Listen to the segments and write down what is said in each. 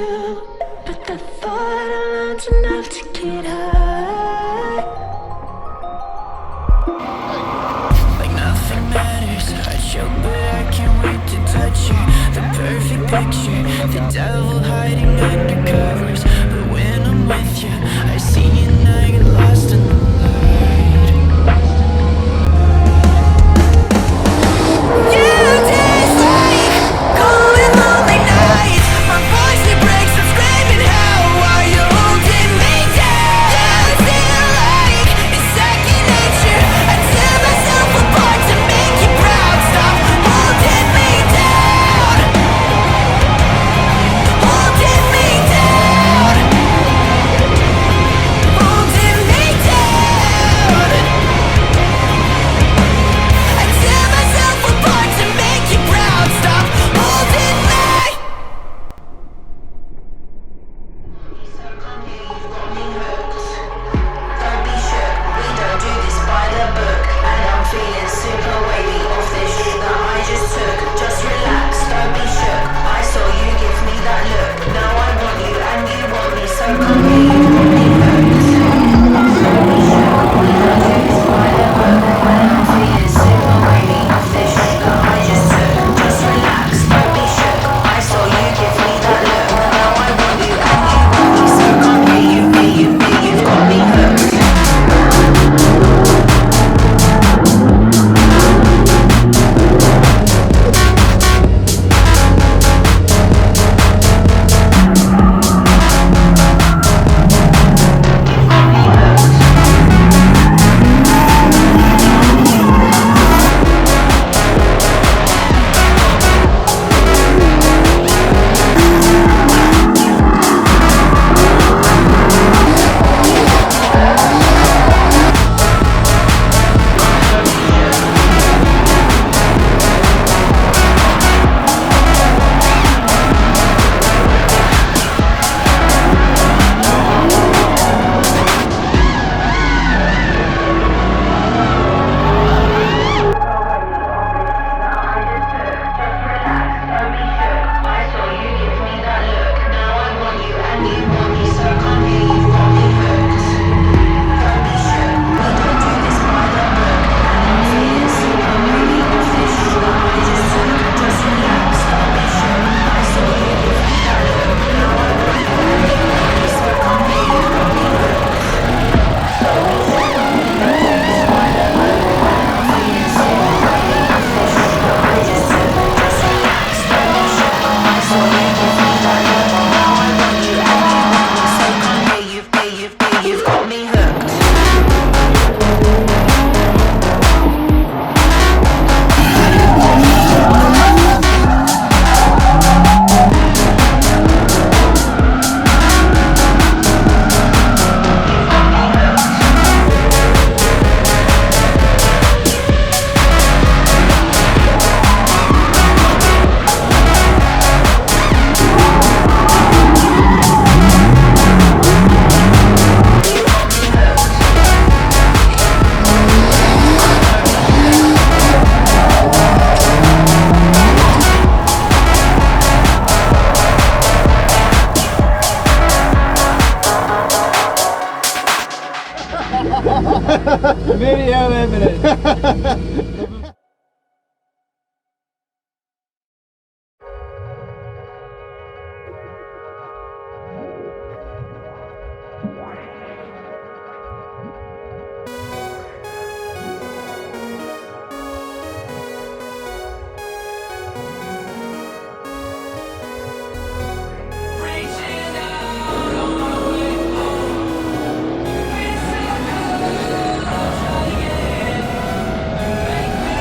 you, but the thought alone's enough to get high. Like nothing matters, I choke but I can't wait to touch you. The perfect picture, the devil hiding under covers. But when I'm with you, I see you and I get lost in the light. You taste like cold and lonely nights. My voice it breaks, I'm screaming, how are you holding me down? Yeah, I feel like it's second nature. I tear myself apart to make you proud. Stop holding me down. Holding me down. Holding me down. I tear myself apart to make you proud. Stop holding me. Don't be shook, we don't do this by the book. And I'm feeling super wavy off this shit that I just took. Just relax, don't be shook. I saw you give me that look. Now I want you and you want me, so come here, you got me hooked. Don't be shook, we don't do this by the book. And I'm feeling super wavy off this shit that I just took. Just relax, don't be shook. I saw you give me that look. Now I want you and you want me, so come here, you've got me hooked. You've got me hooked. Video evidence. Make me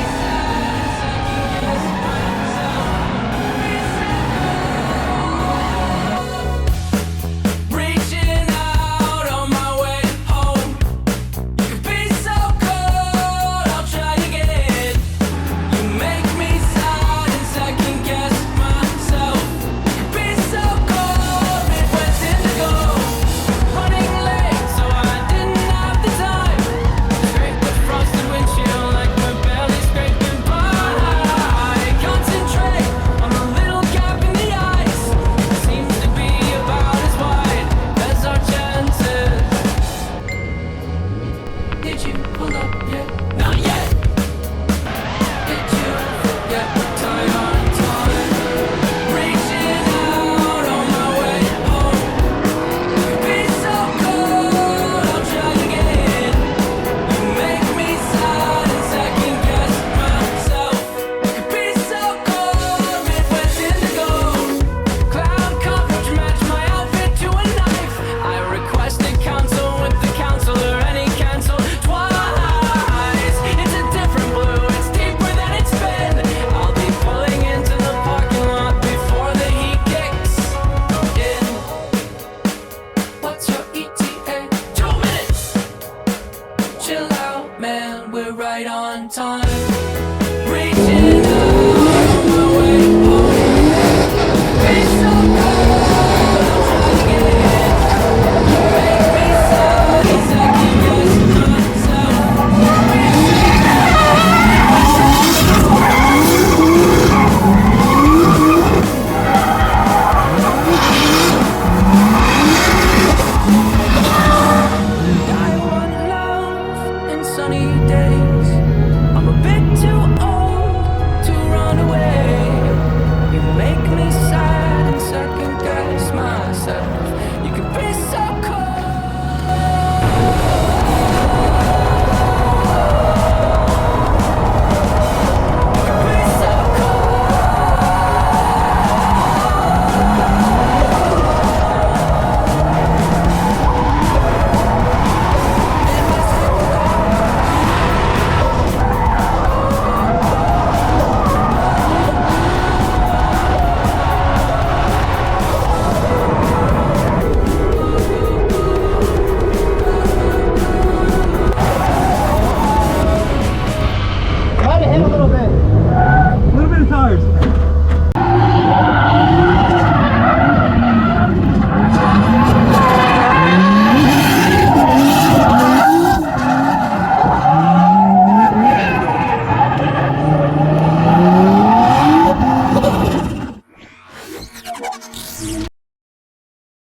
enough. You can be so